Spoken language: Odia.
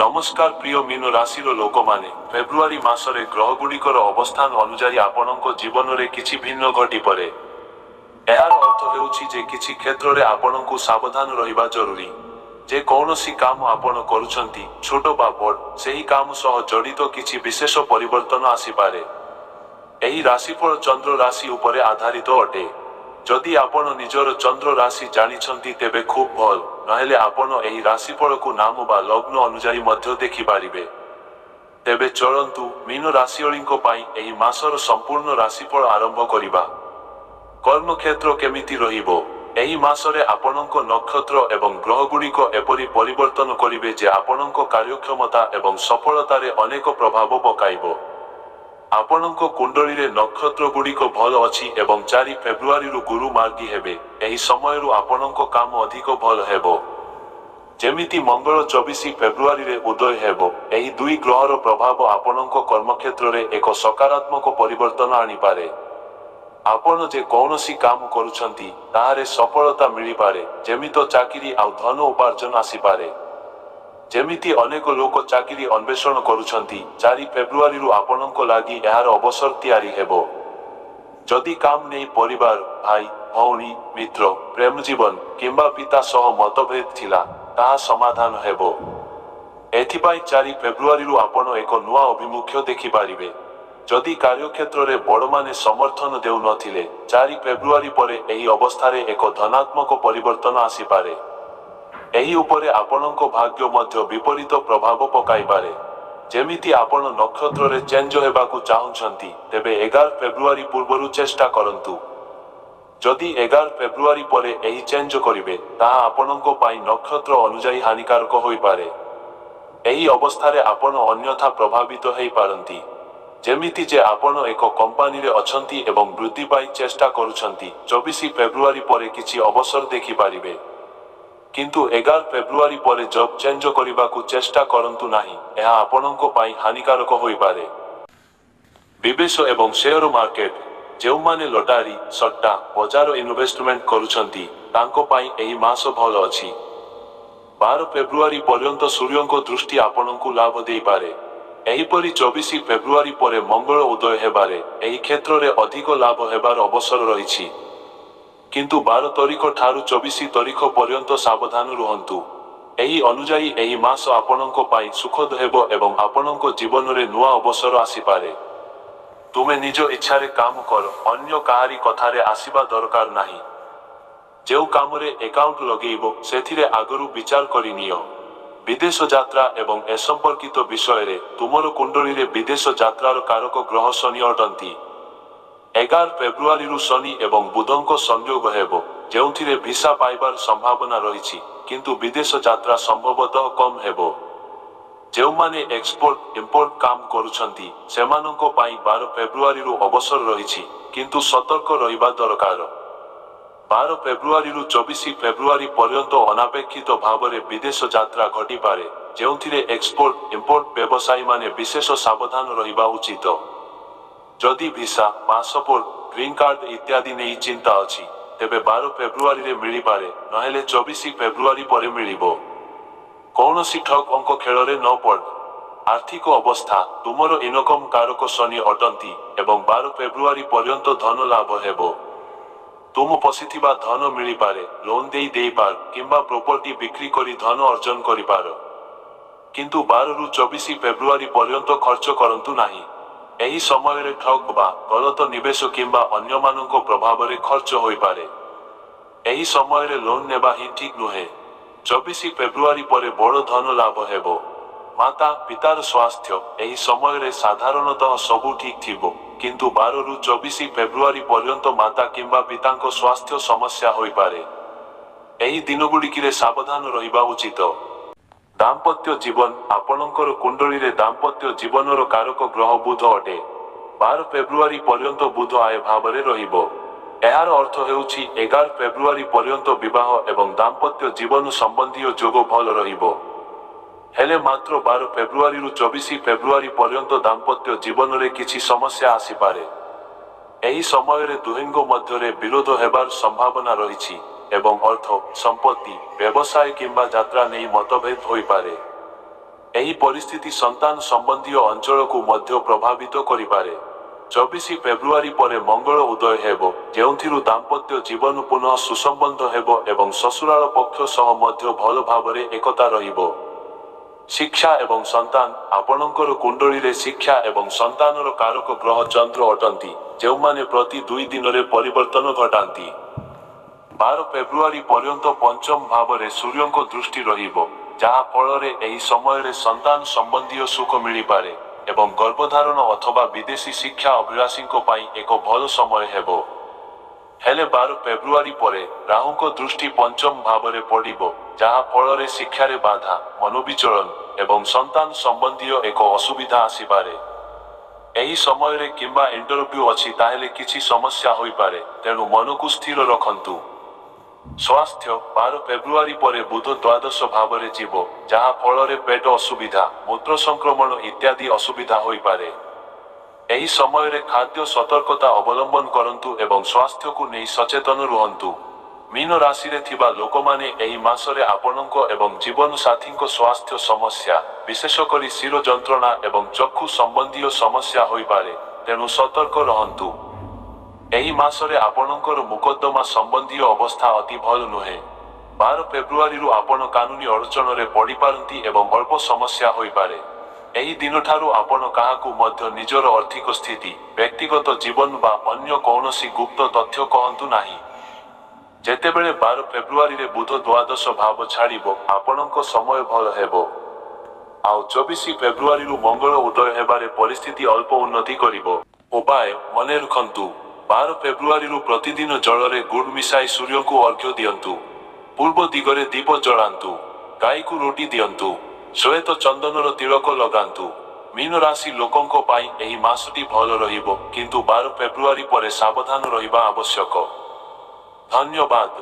নমস্কার প্রিয় মীন রাশির লোকমানে ফেব্রুয়ারি মাসরে গ্রহগুড়িকর অবস্থান অনুযায়ী ଆପଣଙ୍କ ଜୀବନରେ କିଛି ଭିନ୍ନ ଘଟିପାରେ। ଏହାର ଅର୍ଥ ହେଉଛି ଯେ କିଛି କ୍ଷେତ୍ରରେ ଆପଣଙ୍କୁ ସାବଧାନ ରହିବା ଜରୁରୀ। ଯେ କୌଣସି କାମ ଆପଣ କରୁଛନ୍ତି ଛୋଟ ବା ବଡ଼ ସେହି କାମ ସହ ଜଡ଼ିତ କିଛି ବିଶେଷ ପରିବର୍ତ୍ତନ ଆସିପାରେ। ଏହି ରାଶିଫଳ ଚନ୍ଦ୍ର ରାଶି ଉପରେ ଆଧାରିତ ଅଟେ। ଯଦି ଆପଣ ନିଜର ଚନ୍ଦ୍ର ରାଶି ଜାଣିଛନ୍ତି ତେବେ ଖୁବ୍ ଭଲ, ନହେଲେ ଆପଣ ଏହି ରାଶିଫଳକୁ ନାମ ବା ଲଗ୍ନ ଅନୁଯାୟୀ ମଧ୍ୟ ଦେଖିପାରିବେ। ତେବେ ଚଳନ୍ତୁ ମୀନ ରାଶିଙ୍କ ପାଇଁ ଏହି ମାସର ସମ୍ପୂର୍ଣ୍ଣ ରାଶିଫଳ ଆରମ୍ଭ କରିବା। କର୍ମକ୍ଷେତ୍ର କେମିତି ରହିବ? ଏହି ମାସରେ ଆପଣଙ୍କ ନକ୍ଷତ୍ର ଏବଂ ଗ୍ରହଗୁଡ଼ିକ ଏପରି ପରିବର୍ତ୍ତନ କରିବେ ଯେ ଆପଣଙ୍କ କାର୍ଯ୍ୟକ୍ଷମତା ଏବଂ ସଫଳତାରେ ଅନେକ ପ୍ରଭାବ ପକାଇବ। ଆପଣଙ୍କ କୁଣ୍ଡଳୀରେ ନକ୍ଷତ୍ରଗୁଡ଼ିକ ଭଲ ଅଛି ଏବଂ 4 ଫେବ୍ରୁଆରୀରୁ ଗୁରୁ ମାର୍ଗୀ ହେବେ। ଏହି ସମୟରୁ ଆପଣଙ୍କ କାମ ଅଧିକ ଭଲ ହେବ। ଯେମିତି ମଙ୍ଗଳ 24 ଫେବ୍ରୁଆରୀରେ ଉଦୟ ହେବ। ଏହି ଦୁଇ ଗ୍ରହର ପ୍ରଭାବ ଆପଣଙ୍କ କର୍ମକ୍ଷେତ୍ରରେ ଏକ ସକାରାତ୍ମକ ପରିବର୍ତ୍ତନ ଆଣିପାରେ। ଆପଣ ଯେ କୌଣସି କାମ କରୁଛନ୍ତି ତାହାରେ ସଫଳତା ମିଳିପାରେ, ଯେମିତି ଚାକିରି ଆଉ ଧନ ଉପାର୍ଜନ ଆସିପାରେ। ଯେମିତି ଅନେକ ଲୋକ ଚାକିରି ଅନ୍ୱେଷଣ କରୁଛନ୍ତି, 4 ଫେବ୍ରୁଆରୀରୁ ଆପଣଙ୍କ ଲାଗି ଏହାର ଅବସର ତିଆରି ହେବ। ଯଦି କାମ ନେଇ ପରିବାର, ଭାଇ, ଭଉଣୀ, ମିତ୍ର, ପ୍ରେମ ଜୀବନ କିମ୍ବା ପିତା ସହ ମତଭେଦ ଥିଲା, ତାହା ସମାଧାନ ହେବ। ଏଥିପାଇଁ 4 ଫେବ୍ରୁଆରୀରୁ ଆପଣ ଏକ ନୂଆ ଅଭିମୁଖ୍ୟ ଦେଖିପାରିବେ। ଯଦି କାର୍ଯ୍ୟକ୍ଷେତ୍ରରେ ବଡ଼ମାନେ ସମର୍ଥନ ଦେଉନଥିଲେ, 4 ଫେବ୍ରୁଆରୀ ପରେ ଏହି ଅବସ୍ଥାରେ ଏକ ଧନାତ୍ମକ ପରିବର୍ତ୍ତନ ଆସିପାରେ। ଏହି ଉପରେ ଆପଣଙ୍କ ଭାଗ୍ୟ ମଧ୍ୟ ବିପରୀତ ପ୍ରଭାବ ପକାଇପାରେ। ଯେମିତି ଆପଣ ନକ୍ଷତ୍ରରେ ଚେଞ୍ଜ ହେବାକୁ ଚାହୁଁଛନ୍ତି, ତେବେ 11 ଫେବ୍ରୁଆରୀ ପୂର୍ବରୁ ଚେଷ୍ଟା କରନ୍ତୁ। ଯଦି 11 ଫେବ୍ରୁଆରୀ ପରେ ଏହି ଚେଞ୍ଜ କରିବେ, ତାହା ଆପଣଙ୍କ ପାଇଁ ନକ୍ଷତ୍ର ଅନୁଯାୟୀ ହାନିକାରକ ହୋଇପାରେ। ଏହି ଅବସ୍ଥାରେ ଆପଣ ଅନ୍ୟଥା ପ୍ରଭାବିତ ହୋଇପାରନ୍ତି। ଯେମିତି ଯେ ଆପଣ ଏକ କମ୍ପାନୀରେ ଅଛନ୍ତି ଏବଂ ବୃଦ୍ଧି ପାଇଁ ଚେଷ୍ଟା କରୁଛନ୍ତି, 24 ଫେବ୍ରୁଆରୀ ପରେ କିଛି ଅବସର ଦେଖିପାରିବେ। କିନ୍ତୁ 11 ଫେବ୍ରୁଆରୀ ପରେ ଜବ୍ ଚେଞ୍ଜ କରିବାକୁ ଚେଷ୍ଟା କରନ୍ତୁ ନାହିଁ, ଏହା ଆପଣଙ୍କ ପାଇଁ ହାନିକାରକ ହୋଇପାରେ। ବିବେଶ ଏବଂ ସେୟାର ମାର୍କେଟ। ଯେଉଁମାନେ ଲଟାରୀ, ସଟ୍ଟା, ବଜାର ଇନଭେଷ୍ଟମେଣ୍ଟ କରୁଛନ୍ତି, ତାଙ୍କ ପାଇଁ ଏହି ମାସ ଭଲ ଅଛି। 12 ଫେବ୍ରୁଆରୀ ପର୍ଯ୍ୟନ୍ତ ସୂର୍ଯ୍ୟଙ୍କ ଦୃଷ୍ଟି ଆପଣଙ୍କୁ ଲାଭ ଦେଇପାରେ। ଏହିପରି 24 ଫେବ୍ରୁଆରୀ ପରେ ମଙ୍ଗଳ ଉଦୟ ହେବାରେ ଏହି କ୍ଷେତ୍ରରେ ଅଧିକ ଲାଭ ହେବାର ଅବସର ରହିଛି। କିନ୍ତୁ 12 ତାରିଖ ଠାରୁ 24 ତାରିଖ ପର୍ଯ୍ୟନ୍ତ ସାବଧାନ ରୁହନ୍ତୁ। ଏହି ଅନୁଯାୟୀ ଏହି ମାସ ଆପଣଙ୍କ ପାଇଁ ସୁଖଦ ହେବ ଏବଂ ଆପଣଙ୍କ ଜୀବନରେ ନୂଆ ଅବସର ଆସିପାରେ। ତୁମେ ନିଜ ଇଚ୍ଛାରେ କାମ କର, ଅନ୍ୟ କାହାରି କଥାରେ ଆସିବା ଦରକାର ନାହିଁ। ଯେଉଁ କାମରେ ଆକାଉଣ୍ଟ ଲଗେଇବ, ସେଥିରେ ଆଗରୁ ବିଚାର କରିନିଅ। ବିଦେଶ ଯାତ୍ରା ଏବଂ ଏ ସମ୍ପର୍କିତ ବିଷୟରେ ତୁମର କୁଣ୍ଡଳୀରେ ବିଦେଶ ଯାତ୍ରାର କାରକ ଗ୍ରହ ଶନି ଅଟନ୍ତି। 11 ଫେବ୍ରୁଆରୀରୁ ଶନି ଏବଂ ବୁଧଙ୍କ ସଂଯୋଗ ହେବ, ଯେଉଁଥିରେ ଭିସା ପାଇବାର ସମ୍ଭାବନା ରହିଛି, କିନ୍ତୁ ବିଦେଶ ଯାତ୍ରା ସମ୍ଭବତଃ କମ୍ ହେବ। ଯେଉଁମାନେ ଏକ୍ସପୋର୍ଟ ଇମ୍ପୋର୍ଟ କାମ କରୁଛନ୍ତି, ସେମାନଙ୍କ ପାଇଁ 12 ଫେବ୍ରୁଆରୀରୁ ଅବସର ରହିଛି, କିନ୍ତୁ ସତର୍କ ରହିବା ଦରକାର। 12 ଫେବ୍ରୁଆରୀରୁ 24 ଫେବ୍ରୁଆରୀ ପର୍ଯ୍ୟନ୍ତ ଅନାପେକ୍ଷିତ ଭାବରେ ବିଦେଶ ଯାତ୍ରା ଘଟିପାରେ, ଯେଉଁଥିରେ ଏକ୍ସପୋର୍ଟ ଇମ୍ପୋର୍ଟ ବ୍ୟବସାୟୀମାନେ ବିଶେଷ ସାବଧାନ ରହିବା ଉଚିତ। ଯଦି ଭିସା, ପାସପୋର୍ଟ, ଗ୍ରୀନ୍ କାର୍ଡ ଇତ୍ୟାଦି ନେଇ ଚିନ୍ତା ଅଛି, ତେବେ 12 ଫେବ୍ରୁଆରୀରେ ମିଳିପାରେ, ନହେଲେ 24 ଫେବ୍ରୁଆରୀ ପରେ ମିଳିବ। କୌଣସି ଠକ୍ ଅଙ୍କ ଖେଳରେ ନ ପଡ଼। ଆର୍ଥିକ ଅବସ୍ଥା। ତୁମର ଇନକମ୍ କାରକ ଶନି ଅଟନ୍ତି ଏବଂ 12 ଫେବ୍ରୁଆରୀ ପର୍ଯ୍ୟନ୍ତ ଧନ ଲାଭ ହେବ। ତୁମ ପଶିଥିବା ଧନ ମିଳିପାରେ, ଲୋନ୍ ଦେଇପାର କିମ୍ବା ପ୍ରପର୍ଟି ବିକ୍ରି କରି ଧନ ଅର୍ଜନ କରିପାର। କିନ୍ତୁ 12ରୁ 24 ଫେବ୍ରୁଆରୀ ପର୍ଯ୍ୟନ୍ତ ଖର୍ଚ୍ଚ କରନ୍ତୁ ନାହିଁ। ଏହି ସମୟରେ ଠକ୍ ବା ଗଲତ ନିବେଶ କିମ୍ବା ଅନ୍ୟମାନଙ୍କ ପ୍ରଭାବରେ ଖର୍ଚ୍ଚ ହୋଇପାରେ। ଏହି ସମୟରେ ଲୋନ୍ ନେବା ହିଁ ଠିକ୍ ନୁହେଁ। 24 ଫେବ୍ରୁଆରୀ ପରେ ବଡ଼ ଧନ ଲାଭ ହେବ। ମାତା ପିତାର ସ୍ୱାସ୍ଥ୍ୟ। ଏହି ସମୟରେ ସାଧାରଣତଃ ସବୁ ଠିକ୍ ଥିବ, କିନ୍ତୁ 12ରୁ 24 ଫେବ୍ରୁଆରୀ ପର୍ଯ୍ୟନ୍ତ ମାତା କିମ୍ବା ପିତାଙ୍କ ସ୍ୱାସ୍ଥ୍ୟ ସମସ୍ୟା ହୋଇପାରେ। ଏହି ଦିନଗୁଡ଼ିକରେ ସାବଧାନ ରହିବା ଉଚିତ। ଦାମ୍ପତ୍ୟ ଜୀବନ। ଆପଣଙ୍କର କୁଣ୍ଡଳୀରେ ଦାମ୍ପତ୍ୟ ଜୀବନର କାରକ ଗ୍ରହ ବୁଧ ଅଟେ। 12 ଫେବ୍ରୁଆରୀ ପର୍ଯ୍ୟନ୍ତ ବୁଧ ଆୟ ଭାବରେ ରହିବ। ଏହାର ଅର୍ଥ ହେଉଛି 11 ଫେବ୍ରୁଆରୀ ପର୍ଯ୍ୟନ୍ତ ବିବାହ ଏବଂ ଦାମ୍ପତ୍ୟ ଜୀବନ ସମ୍ବନ୍ଧୀୟ ଯୋଗ ଭଲ ରହିବ। ହେଲେ ମାତ୍ର 12 ଫେବ୍ରୁଆରୀରୁ 24 ଫେବ୍ରୁଆରୀ ପର୍ଯ୍ୟନ୍ତ ଦାମ୍ପତ୍ୟ ଜୀବନରେ କିଛି ସମସ୍ୟା ଆସିପାରେ। ଏହି ସମୟରେ ଦୁହିଁଙ୍କ ମଧ୍ୟରେ ବିରୋଧ ହେବାର ସମ୍ଭାବନା ରହିଛି ଏବଂ ଅର୍ଥ, ସମ୍ପତ୍ତି, ବ୍ୟବସାୟ କିମ୍ବା ଯାତ୍ରା ନେଇ ମତଭେଦ ହୋଇପାରେ। ଏହି ପରିସ୍ଥିତି ସନ୍ତାନ ସମ୍ବନ୍ଧୀୟ ଅଞ୍ଚଳକୁ ମଧ୍ୟ ପ୍ରଭାବିତ କରିପାରେ। 24 ଫେବୃଆରୀ ପରେ ମଙ୍ଗଳ ଉଦୟ ହେବ, ଯେଉଁଥିରୁ ଦାମ୍ପତ୍ୟ ଜୀବନ ପୁନଃ ସୁସମ୍ବନ୍ଧ ହେବ ଏବଂ ଶ୍ୱଶୁରାଳ ପକ୍ଷ ସହ ମଧ୍ୟ ଭଲ ଭାବରେ ଏକତା ରହିବ। ଶିକ୍ଷା ଏବଂ ସନ୍ତାନ। ଆପଣଙ୍କର କୁଣ୍ଡଳୀରେ ଶିକ୍ଷା ଏବଂ ସନ୍ତାନର କାରକ ଗ୍ରହ ଚନ୍ଦ୍ର ଅଟନ୍ତି, ଯେଉଁମାନେ ପ୍ରତି 2 ଦିନରେ ପରିବର୍ତ୍ତନ ଘଟାନ୍ତି। 12 ଫେବୃଆରୀ ପର୍ଯ୍ୟନ୍ତ ପଞ୍ଚମ ଭାବରେ ସୂର୍ଯ୍ୟଙ୍କ ଦୃଷ୍ଟି ରହିବ, ଯାହା ଫଳରେ ଏହି ସମୟରେ ସନ୍ତାନ ସମ୍ବନ୍ଧୀୟ ସୁଖ ମିଳିପାରେ ଏବଂ ଗର୍ଭଧାରଣ ଅଥବା ବିଦେଶୀ ଶିକ୍ଷା ଅଭିଳାଷୀଙ୍କ ପାଇଁ ଏକ ଭଲ ସମୟ ହେବ। ହେଲେ 12 ଫେବୃଆରୀ ପରେ ରାହୁଙ୍କ ଦୃଷ୍ଟି ପଞ୍ଚମ ଭାବରେ ପଡ଼ିବ, ଯାହା ଫଳରେ ଶିକ୍ଷାରେ ବାଧା, ମନୋବିଚଳନ ଏବଂ ସନ୍ତାନ ସମ୍ବନ୍ଧୀୟ ଏକ ଅସୁବିଧା ଆସିପାରେ। ଏହି ସମୟରେ କିମ୍ବା ଇଣ୍ଟରଭ୍ୟୁ ଅଛି ତାହେଲେ କିଛି ସମସ୍ୟା ହୋଇପାରେ, ତେଣୁ ମନକୁ ସ୍ଥିର ରଖନ୍ତୁ। ସ୍ୱାସ୍ଥ୍ୟ। 12 ଫେବୃଆରୀ ପରେ ବୁଧ ଦ୍ୱାଦଶ ଭାବରେ ଯିବ, ଯାହା ଫଳରେ ପେଟ ଅସୁବିଧା, ମୂତ୍ର ସଂକ୍ରମଣ ଇତ୍ୟାଦି ଅସୁବିଧା ହୋଇପାରେ। ଏହି ସମୟରେ ଖାଦ୍ୟ ସତର୍କତା ଅବଲମ୍ବନ କରନ୍ତୁ ଏବଂ ସ୍ୱାସ୍ଥ୍ୟକୁ ନେଇ ସଚେତନ ରୁହନ୍ତୁ। ମୀନ ରାଶିରେ ଥିବା ଲୋକମାନେ ଏହି ମାସରେ ଆପଣଙ୍କ ଏବଂ ଜୀବନସାଥୀଙ୍କ ସ୍ୱାସ୍ଥ୍ୟ ସମସ୍ୟା, ବିଶେଷ କରି ଶିର ଯନ୍ତ୍ରଣା ଏବଂ ଚକ୍ଷୁ ସମ୍ବନ୍ଧୀୟ ସମସ୍ୟା ହୋଇପାରେ, ତେଣୁ ସତର୍କ ରହନ୍ତୁ। ଏହି ମାସରେ ଆପଣଙ୍କର ମୋକଦ୍ଦମା ସମ୍ବନ୍ଧୀୟ ଅବସ୍ଥା ଅତି ଭଲ ନୁହେଁ। 12 ଫେବୃଆରୀରୁ ଆପଣ କାନୁନି ଅଡ଼ଚଣରେ ପଡ଼ିପାରନ୍ତି ଏବଂ ଅଳ୍ପ ସମସ୍ୟା ହୋଇପାରେ। ଏହି ଦିନଠାରୁ ଆପଣ କାହାକୁ ମଧ୍ୟ ନିଜର ଆର୍ଥିକ ସ୍ଥିତି, ବ୍ୟକ୍ତିଗତ ଜୀବନ ବା ଅନ୍ୟ କୌଣସି ଗୁପ୍ତ ତଥ୍ୟ କହନ୍ତୁ ନାହିଁ। ଯେତେବେଳେ 12 ଫେବୃଆରୀରେ ବୁଧ ଦ୍ୱାଦଶ ଭାବ ଛାଡ଼ିବ, ଆପଣଙ୍କ ସମୟ ଭଲ ହେବ। ଆଉ 24 ଫେବୃଆରୀରୁ ମଙ୍ଗଳ ଉଦୟ ହେବାରେ ପରିସ୍ଥିତି ଅଳ୍ପ ଉନ୍ନତି କରିବ। ଉପାୟ। ମନେ ରଖନ୍ତୁ, 12 ଫେବୃଆରୀରୁ ପ୍ରତିଦିନ ଜଳରେ ଗୁଡ଼ ମିଶାଇ ସୂର୍ଯ୍ୟଙ୍କୁ ଅର୍ଘ୍ୟ ଦିଅନ୍ତୁ। ପୂର୍ବ ଦିଗରେ ଦୀପ ଜଳାନ୍ତୁ। ଗାଈକୁ ରୁଟି ଦିଅନ୍ତୁ। ଶ୍ଵେତ ଚନ୍ଦନର ତିଳକ ଲଗାନ୍ତୁ। ମୀନ ରାଶି ଲୋକଙ୍କ ପାଇଁ ଏହି ମାସଟି ଭଲ ରହିବ, କିନ୍ତୁ 12 ଫେବୃଆରୀ ପରେ ସାବଧାନ ରହିବା ଆବଶ୍ୟକ। ଧନ୍ୟବାଦ।